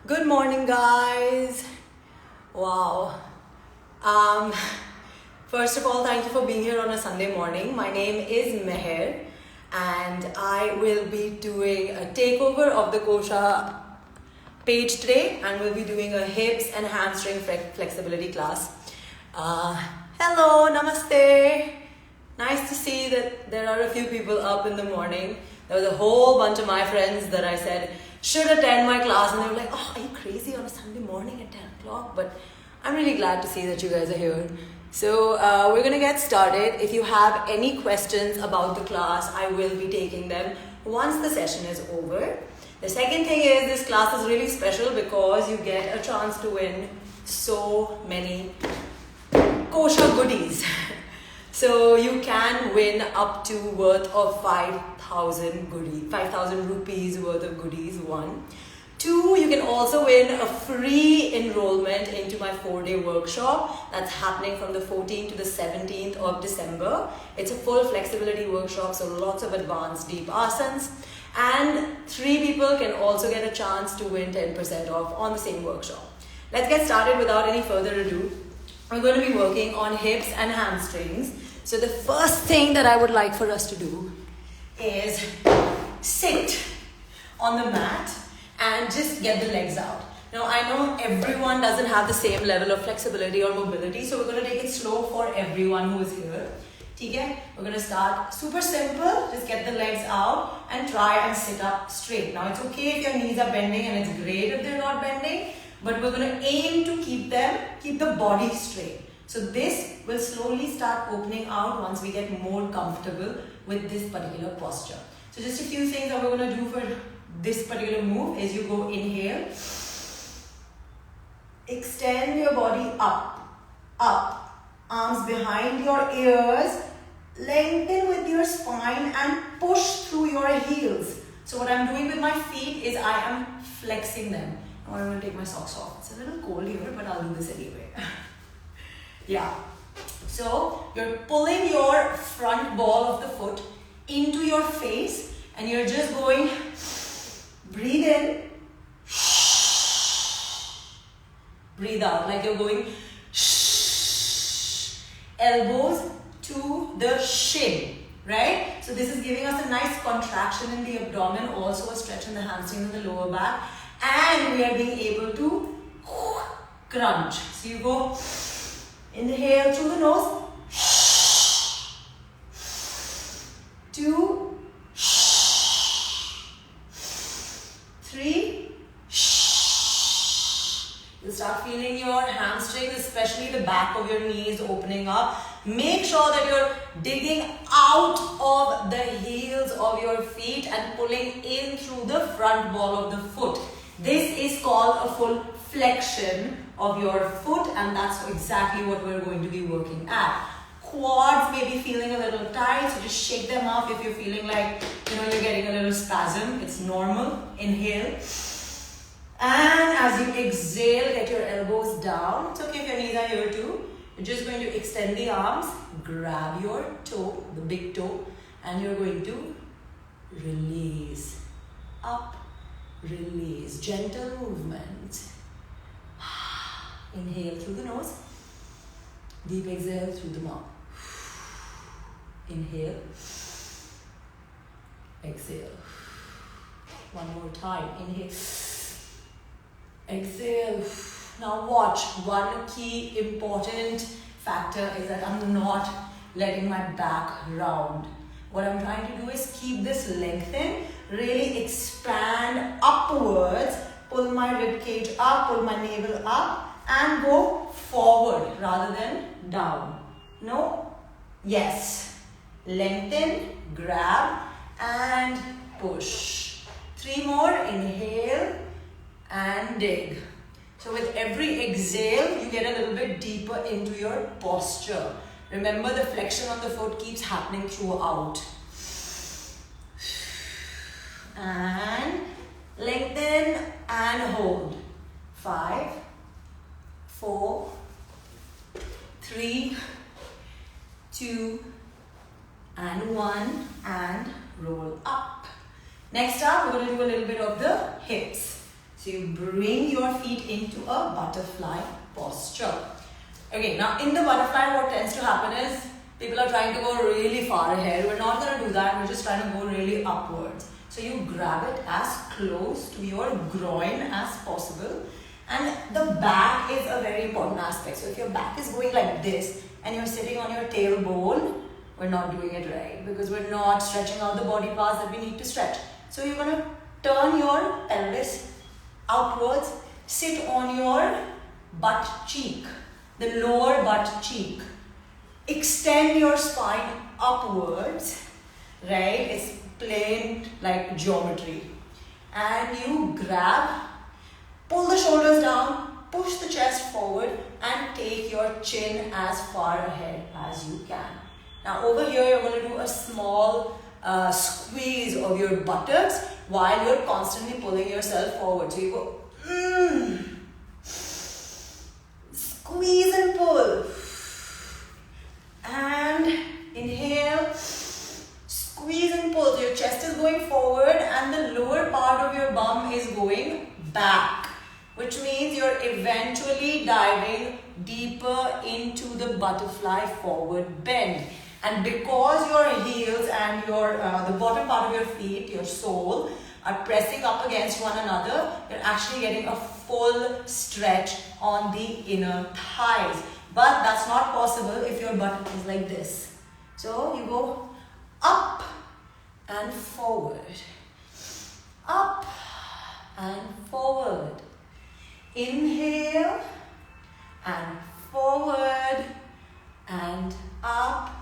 Good morning, guys. Wow. First of all, thank you for being here on a Sunday morning. My name is Meher, and I will be doing a takeover of the Kosha page today, and we'll be doing a hips and hamstring flexibility class. Hello, namaste. Nice to see that there are a few people up in the morning. There was a whole bunch of my friends that I said should attend my class, and they were like, oh, are you crazy on a Sunday morning at 10 o'clock? But I'm really glad to see that you guys are here. So we're going to get started. If you have any questions about the class, I will be taking them once the session is over. The second thing is this class is really special because you get a chance to win so many Kosha goodies. So you can win up to worth of 5,000 rupees worth of goodies, 1. 2, you can also win a free enrollment into my 4-day workshop that's happening from the 14th to the 17th of December. It's a full flexibility workshop, so lots of advanced deep asanas. And 3 people can also get a chance to win 10% off on the same workshop. Let's get started without any further ado. We're going to be working on hips and hamstrings. So the first thing that I would like for us to do is sit on the mat and just get the legs out. Now I know everyone doesn't have the same level of flexibility or mobility, so we're going to take it slow for everyone who is here. Okay? We're going to start super simple, just get the legs out and try and sit up straight. Now it's okay if your knees are bending, and it's great if they're not bending, but we're going to aim to keep the body straight. So this will slowly start opening out once we get more comfortable with this particular posture. So just a few things that we're going to do for this particular move is you go inhale, extend your body up, arms behind your ears, lengthen with your spine and push through your heels. So what I'm doing with my feet is I am flexing them. Now I'm going to take my socks off. It's a little cold here, but I'll do this anyway. Yeah. So you're pulling your front ball of the foot into your face, and you're just going, breathe in, breathe out, like you're going, elbows to the shin, right? So this is giving us a nice contraction in the abdomen, also a stretch in the hamstrings and the lower back, and we are being able to crunch. So you go, inhale through the nose, 2, 3. You'll start feeling your hamstrings, especially the back of your knees opening up. Make sure that you're digging out of the heels of your feet and pulling in through the front ball of the foot. This is called a full flexion of your foot, and that's exactly what we're going to be working at. Quads may be feeling a little tight, so just shake them off if you're feeling like you're getting a little spasm. It's normal. Inhale. And as you exhale, get your elbows down. It's okay if your knees are here too. You're just going to extend the arms, grab your toe, the big toe, and you're going to release. Up, release. Gentle movement. Inhale through the nose. Deep exhale through the mouth. Inhale. Exhale. One more time. Inhale. Exhale. Now watch. One key important factor is that I'm not letting my back round. What I'm trying to do is keep this lengthened, really expand upwards, pull my rib cage up, pull my navel up, and go forward rather than down. No? Yes. Lengthen, grab, and push. 3 more. Inhale and dig. So with every exhale, you get a little bit deeper into your posture. Remember, the flexion of the foot keeps happening throughout. And lengthen and hold. 5, 4, 3, 2, and 1, and roll up. Next up, we're going to do a little bit of the hips. So you bring your feet into a butterfly posture. Okay, now in the butterfly what tends to happen is people are trying to go really far ahead. We're not going to do that. We're just trying to go really upwards. So you grab it as close to your groin as possible. And the back is a very important aspect. So if your back is going like this and you're sitting on your tailbone, we're not doing it right because we're not stretching out the body parts that we need to stretch. So you're going to turn your pelvis outwards, sit on your butt cheek, the lower butt cheek. Extend your spine upwards, right? It's plain like geometry. And you grab, pull the shoulders down, push the chest forward and take your chin as far ahead as you can. Now over here you're going to do a small squeeze of your buttocks while you're constantly pulling yourself forward. So you go, squeeze and pull. And inhale, squeeze and pull. So your chest is going forward and the lower part of your bum is going back, which means you're eventually diving deeper into the butterfly forward bend. And because your heels and your the bottom part of your feet, your sole, are pressing up against one another, you're actually getting a full stretch on the inner thighs. But that's not possible if your butt is like this. So you go up and forward, up and forward. Inhale and forward and up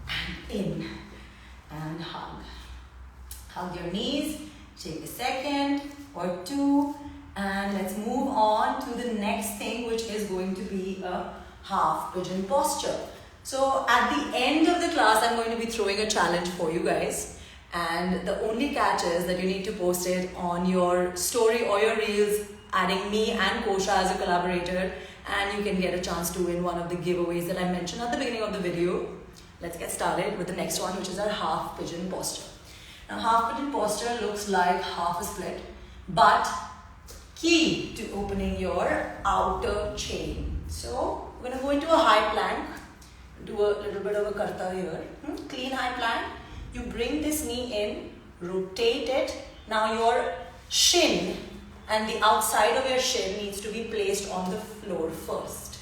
and in and hug. Hug your knees, take a second or two and let's move on to the next thing, which is going to be a half pigeon posture. So at the end of the class, I'm going to be throwing a challenge for you guys. And the only catch is that you need to post it on your story or your reels, adding me and Kosha as a collaborator. And you can get a chance to win one of the giveaways that I mentioned at the beginning of the video. Let's get started with the next one, which is our half pigeon posture. Now half pigeon posture looks like half a split, but key to opening your outer chain. So we're going to go into a high plank, do a little bit of a karta here, clean high plank. You bring this knee in, rotate it. Now your shin and the outside of your shin needs to be placed on the floor first.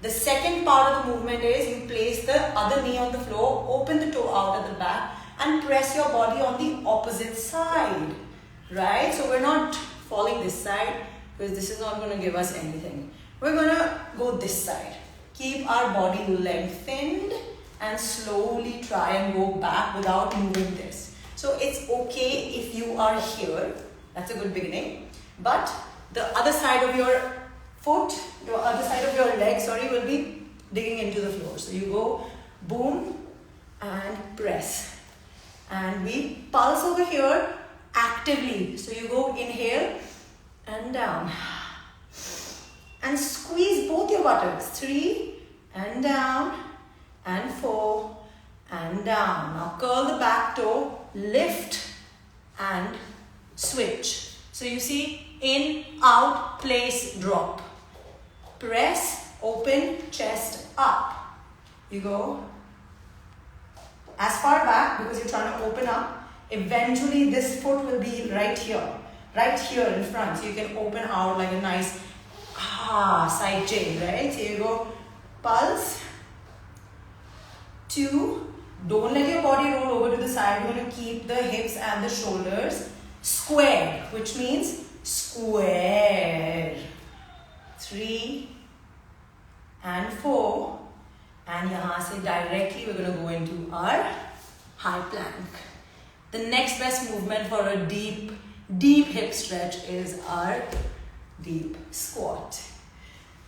The second part of the movement is you place the other knee on the floor, open the toe out at the back and press your body on the opposite side, right? So we're not falling this side because this is not going to give us anything. We're going to go this side. Keep our body lengthened and slowly try and go back without moving this. So it's okay if you are here. That's a good beginning. But the other side of your foot, your other side of your leg, will be digging into the floor. So you go boom and press. And we pulse over here actively. So you go inhale and down. And squeeze both your buttocks. 3 and down and 4 and down. Now curl the back toe, lift and switch. So you see in, out, place, drop. Press, open, chest up. You go as far back because you're trying to open up. Eventually this foot will be right here in front. So you can open out like a nice side chain, right? So you go pulse, 2, don't let your body roll over to the side. You're going to keep the hips and the shoulders square, which means square. 3 and 4 and yahan se directly we're going to go into our high plank. The next best movement for a deep hip stretch is our deep squat.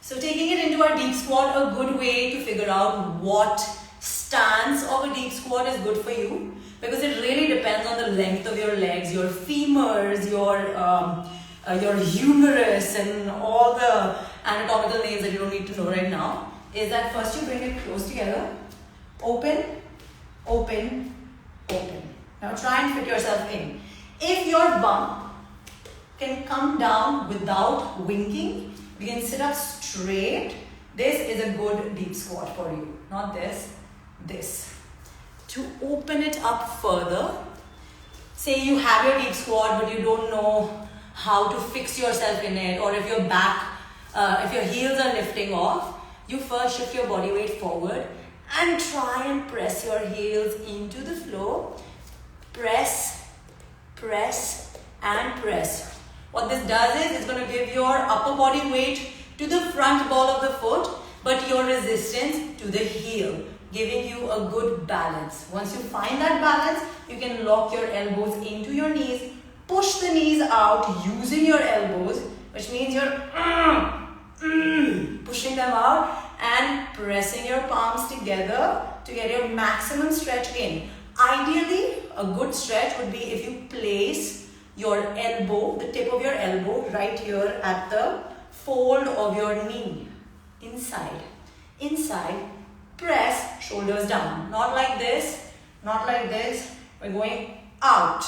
So taking it into our deep squat, a good way to figure out what stance of a deep squat is good for you, because it really depends on the length of your legs, your femurs, your humerus and all the anatomical names that you don't need to know right now, is that first you bring it close together, open, open, open. Now try and fit yourself in. If your bum can come down without winking. We can sit up straight. This is a good deep squat for you. Not this, this. To open it up further, say you have your deep squat but you don't know how to fix yourself in it, or if your back, if your heels are lifting off, you first shift your body weight forward and try and press your heels into the floor. Press, press and press. What this does is it's going to give your upper body weight to the front ball of the foot, but your resistance to the heel, giving you a good balance. Once you find that balance, you can lock your elbows into your knees, push the knees out using your elbows, which means you're pushing them out and pressing your palms together to get your maximum stretch in. Ideally, a good stretch would be if you place your elbow, the tip of your elbow, right here at the fold of your knee. Inside, inside, press, shoulders down. Not like this, not like this. We're going out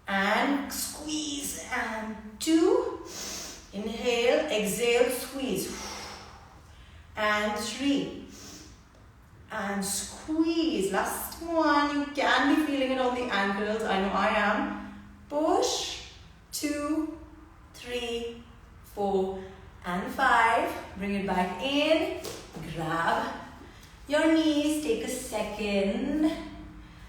and squeeze, and 2. Inhale, exhale, squeeze. And 3. And squeeze. Last one. You can be feeling it on the ankles. I know I am. Push. 2, 3, 4, and 5. Bring it back in. Grab your knees. Take a second.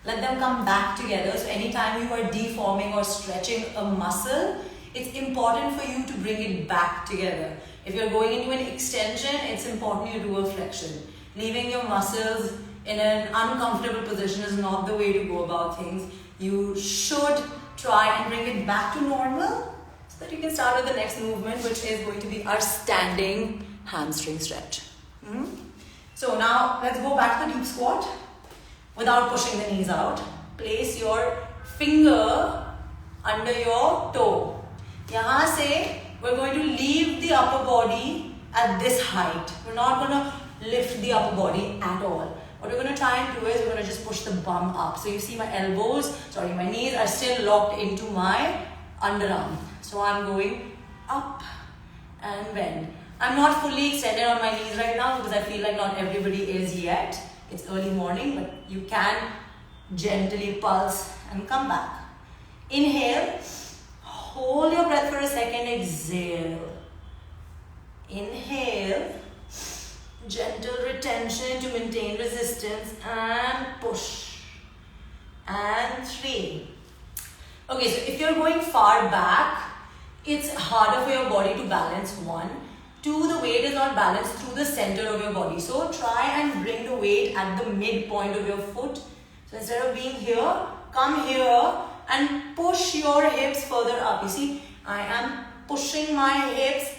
Let them come back together. So anytime you are deforming or stretching a muscle, it's important for you to bring it back together. If you're going into an extension, it's important you do a flexion. Leaving your muscles in an uncomfortable position is not the way to go about things. You should try and bring it back to normal so that you can start with the next movement, which is going to be our standing hamstring stretch. So now let's go back to the deep squat without pushing the knees out. Place your finger under your toe. Yahan se we're going to leave the upper body at this height. We're not going to lift the upper body at all. What we're going to try and do is we're going to just push the bum up. So you see my my knees are still locked into my underarm. So I'm going up and bend. I'm not fully extended on my knees right now because I feel like not everybody is yet. It's early morning, but you can gently pulse and come back. Inhale. Hold your breath for a second. Exhale. Inhale. Gentle retention to maintain resistance and push. And 3. Okay, so if you're going far back, it's harder for your body to balance. 1. 2, the weight is not balanced through the center of your body. So try and bring the weight at the midpoint of your foot. So instead of being here, come here and push your hips further up. You see, I am pushing my hips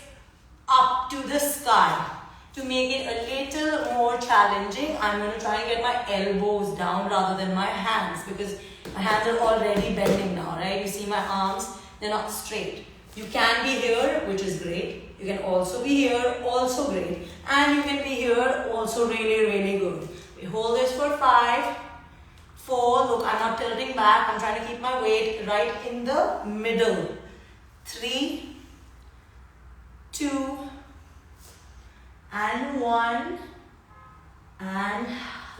up to the sky. To make it a little more challenging, I'm going to try and get my elbows down rather than my hands, because my hands are already bending now, right? You see my arms, they're not straight. You can be here, which is great. You can also be here, also great. And you can be here, also really, really good. We hold this for 5, 4, look, I'm not tilting back. I'm trying to keep my weight right in the middle. 3, 2, and 1, and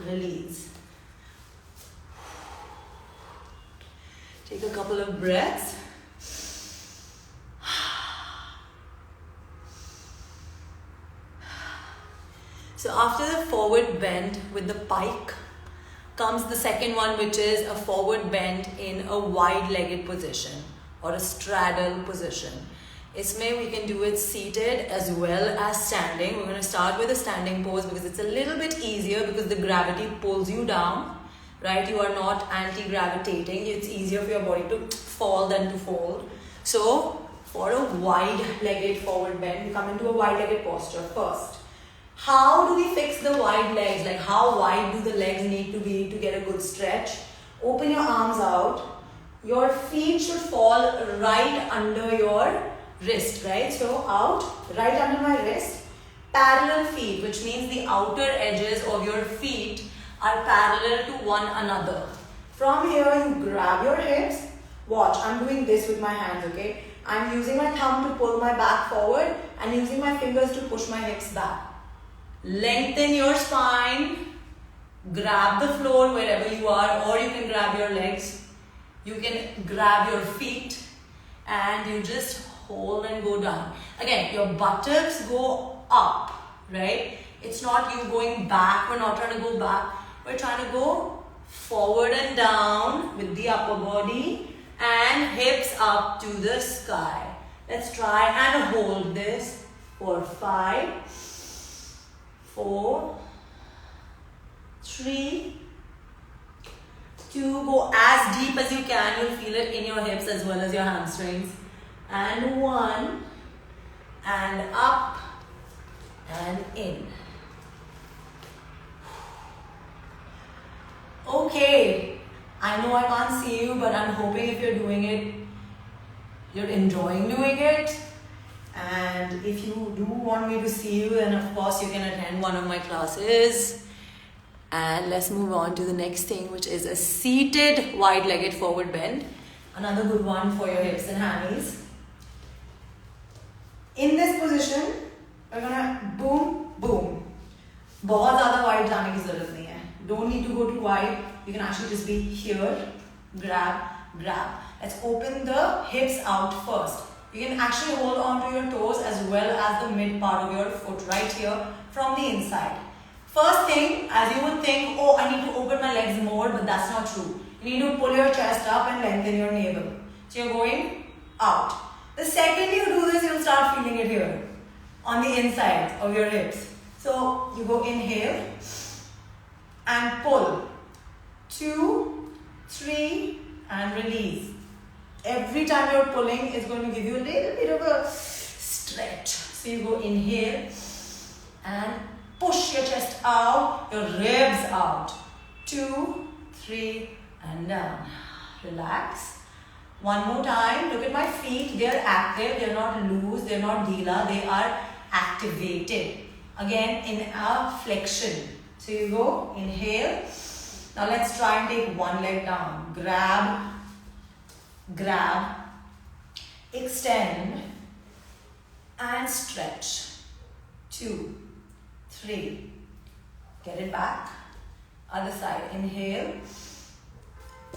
release. Take a couple of breaths. So after the forward bend with the pike comes the second one, which is a forward bend in a wide-legged position or a straddle position. Isme, we can do it seated as well as standing. We're going to start with a standing pose because it's a little bit easier because the gravity pulls you down, right? You are not anti-gravitating. It's easier for your body to fall than to fold. So for a wide-legged forward bend, we come into a wide-legged posture first. How do we fix the wide legs? Like how wide do the legs need to be to get a good stretch? Open your arms out. Your feet should fall right under your wrist, right? So out, right under my wrist. Parallel feet, which means the outer edges of your feet are parallel to one another. From here, you grab your hips. Watch, I'm doing this with my hands, okay? I'm using my thumb to pull my back forward and using my fingers to push my hips back. Lengthen your spine. Grab the floor wherever you are, or you can grab your legs. You can grab your feet and you just hold and go down. Again, your buttocks go up, right? It's not you going back. We're not trying to go back. We're trying to go forward and down with the upper body and hips up to the sky. Let's try and hold this for 5, 4, 3, 2, go as deep as you can. You'll feel it in your hips as well as your hamstrings. And 1, and up and in. Okay, I know I can't see you, but I'm hoping if you're doing it, you're enjoying doing it. And if you do want me to see you, then of course you can attend one of my classes. And let's move on to the next thing, which is a seated wide-legged forward bend. Another good one for your hips and hammies. In this position, we're gonna boom, boom. बहुत ज़्यादा wide जाने की ज़रूरत नहीं है. Don't need to go too wide. You can actually just be here, grab, grab. Let's open the hips out first. You can actually hold on to your toes as well as the mid part of your foot right here from the inside. First thing, as you would think, oh, I need to open my legs more, but that's not true. You need to pull your chest up and lengthen your navel. So you're going out. The second you do this, you'll start feeling it here on the inside of your hips. So you go inhale and pull. 2, 3, and release. Every time you're pulling, it's going to give you a little bit of a stretch. So you go inhale and push your chest out, your ribs out. 2, 3, and down. Relax. One more time. Look at my feet. They are active. They are not loose. They are not deela. They are activated. Again, in a flexion. So you go, inhale. Now let's try and take one leg down. Grab, grab, extend, and stretch. 2, 3. Get it back. Other side. Inhale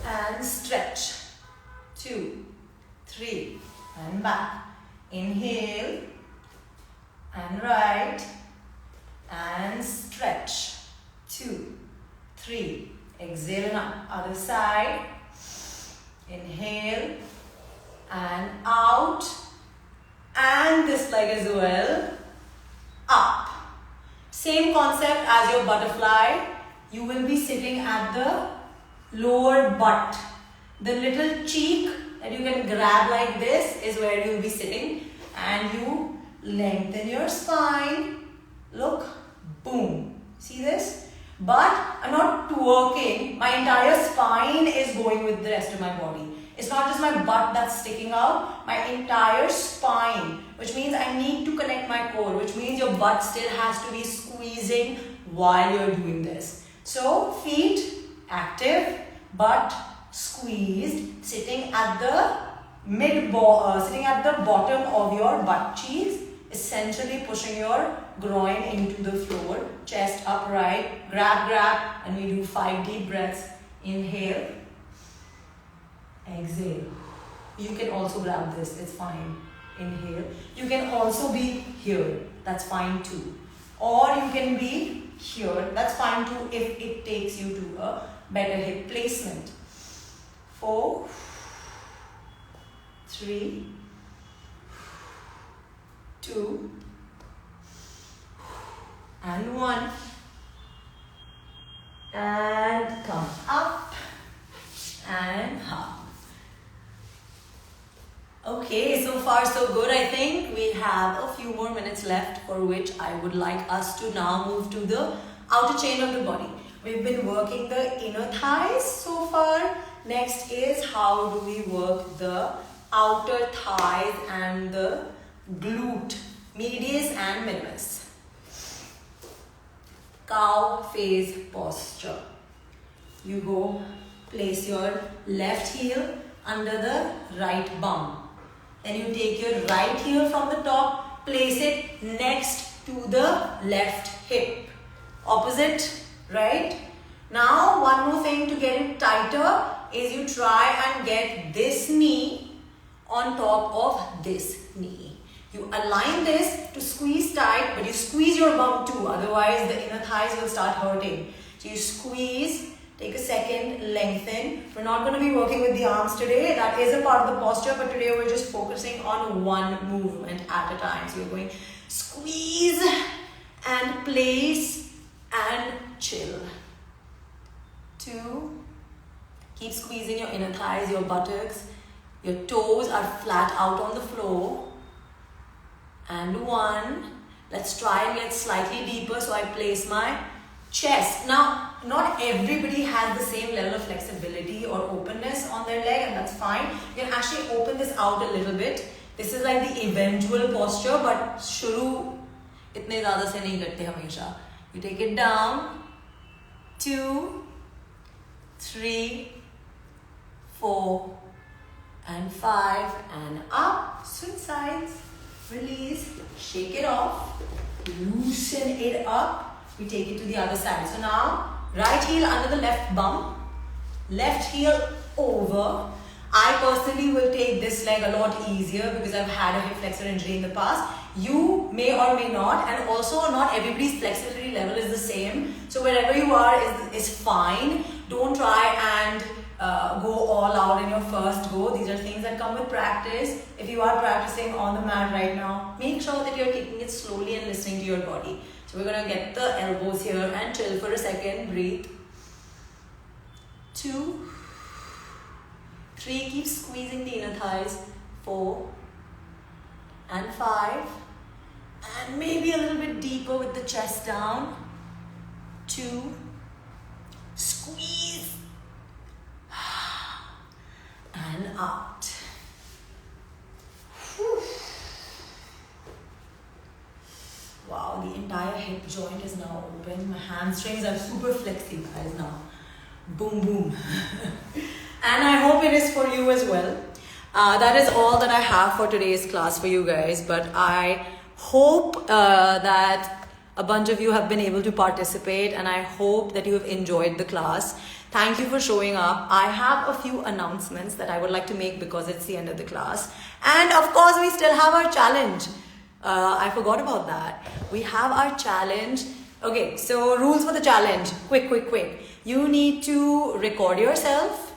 and stretch. 2, 3, and back. Inhale and right and stretch. 2, 3. Exhale and up. Other side. Inhale and out. And this leg as well. Up. Same concept as your butterfly. You will be sitting at the lower butt. The little cheek that you can grab like this is where you will be sitting. And you lengthen your spine. Look. Boom. See this? But I'm not twerking. My entire spine is going with the rest of my body. It's not just my butt that's sticking out. My entire spine. Which means I need to connect my core. Which means your butt still has to be squeezing while you're doing this. So feet active, butt squeezed, sitting at the sitting at the bottom of your butt cheeks, essentially pushing your groin into the floor, chest upright, grab, grab, and we do 5 deep breaths. Inhale, exhale. You can also grab this, it's fine. Inhale. You can also be here, that's fine too. Or you can be here, that's fine too if it takes you to a better hip placement. 4, 3, 2, and 1. And come up and up. Okay, so far so good. I think we have a few more minutes left, for which I would like us to now move to the outer chain of the body. We've been working the inner thighs so far. Next is how do we work the outer thighs and the glute, medius and minimus. Cow face posture. You go place your left heel under the right bum. Then you take your right heel from the top, place it next to the left hip. Opposite, right? Now, one more thing to get it tighter is you try and get this knee on top of this knee. You align this to squeeze tight, but you squeeze your bum too, otherwise the inner thighs will start hurting. So you squeeze, take a second, lengthen. We're not going to be working with the arms today. That is a part of the posture, but today we're just focusing on one movement at a time. So you're going squeeze and place and chill. 2. Keep squeezing your inner thighs, your buttocks. Your toes are flat out on the floor. And 1. Let's try and get slightly deeper. So I place my chest. Now, not everybody has the same level of flexibility or openness on their leg, and that's fine. You can actually open this out a little bit. This is like the eventual posture, but shuru itne zyada se nahi karte hamesha. You take it down. 2, 3, 4, and 5, and up. Switch sides. Release, shake it off, loosen it up, we take it to the other side. So now, right heel under the left bum, left heel over. I personally will take this leg a lot easier because I've had a hip flexor injury in the past. You may or may not, and also not everybody's flexibility level is the same. So wherever you are is fine. Don't try and go all out in your first go. These are things that come with practice. If you are practicing on the mat right now, make sure that you're taking it slowly and listening to your body. So we're going to get the elbows here and chill for a second. Breathe. 2, 3. Keep squeezing the inner thighs. 4 and 5. And maybe a little bit deeper with the chest down. 2. Squeeze. And out. Whew. Wow, the entire hip joint is now open. My hamstrings are super flexy, guys, now. Boom, boom. And I hope it is for you as well. That is all that I have for today's class for you guys. But I hope that a bunch of you have been able to participate, and I hope that you have enjoyed the class. Thank you for showing up. I have a few announcements that I would like to make because it's the end of the class. And of course, we still have our challenge. I forgot about that. We have our challenge. Okay, so rules for the challenge. Quick. You need to record yourself,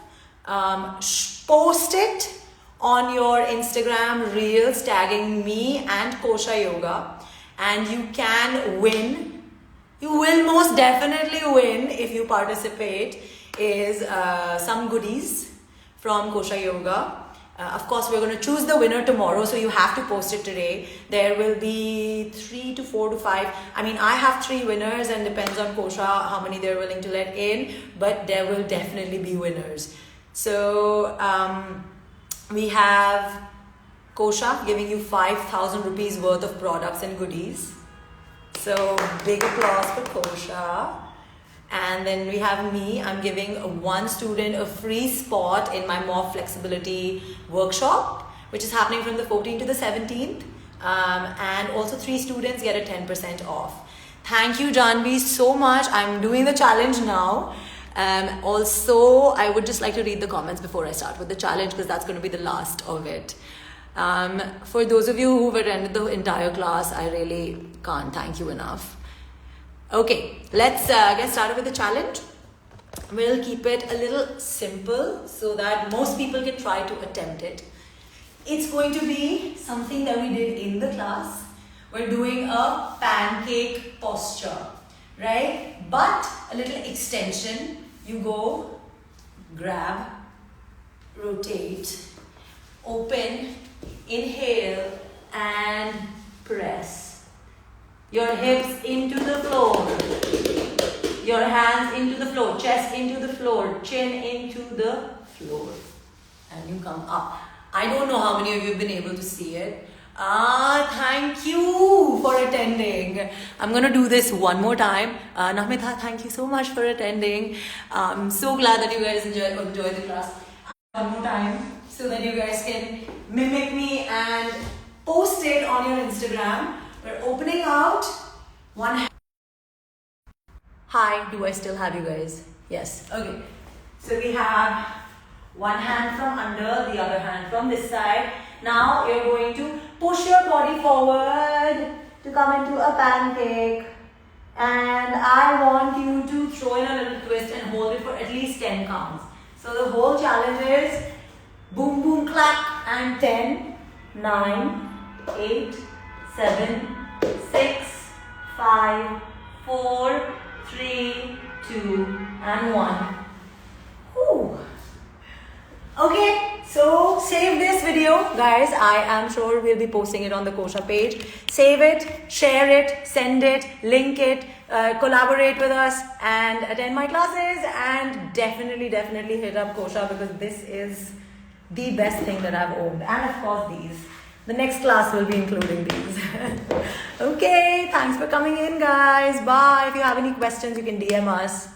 post it on your Instagram reels tagging me and Kosha Yoga, and you can win. You will most definitely win if you participate. Is some goodies from Kosha Yoga. Of course, we're going to choose the winner tomorrow, so you have to post it today. There will be 3 to 4 to 5. I mean, I have 3 winners, and depends on Kosha how many they're willing to let in, but there will definitely be winners. So we have Kosha giving you 5,000 rupees worth of products and goodies. So big applause for Kosha. And then we have me. I'm giving one student a free spot in my more flexibility workshop, which is happening from the 14th to the 17th. And also 3 students get a 10% off. Thank you, Janvi, so much. I'm doing the challenge now. Also, I would just like to read the comments before I start with the challenge, because that's going to be the last of it. For those of you who've attended the entire class, I really can't thank you enough. Okay, let's get started with the challenge. We'll keep it a little simple so that most people can try to attempt it. It's going to be something that we did in the class. We're doing a pancake posture, right? But a little extension. You go, grab, rotate, open, inhale, and press. Your hips into the floor. Your hands into the floor. Chest into the floor. Chin into the floor. And you come up. I don't know how many of you have been able to see it. Thank you for attending. I'm going to do this one more time. Namita, thank you so much for attending. I'm so glad that you guys enjoyed the class. one more time so that you guys can mimic me and post it on your Instagram. We're opening out one hand. Hi, do I still have you guys? Yes. Okay. So we have one hand from under, the other hand from this side. Now you're going to push your body forward to come into a pancake. And I want you to throw in a little twist and hold it for at least 10 counts. So the whole challenge is boom, boom, clap, and 10, 9, 8, 7, 6, 5, 4, 3, 2, and 1. Whew. Okay, so save this video, guys. I am sure we'll be posting it on the Kosha page. Save it, share it, send it, link it, collaborate with us, and attend my classes. And definitely hit up Kosha, because this is the best thing that I've owned. And of course these. The next class will be including these. Okay, thanks for coming in, guys. Bye. If you have any questions, you can DM us.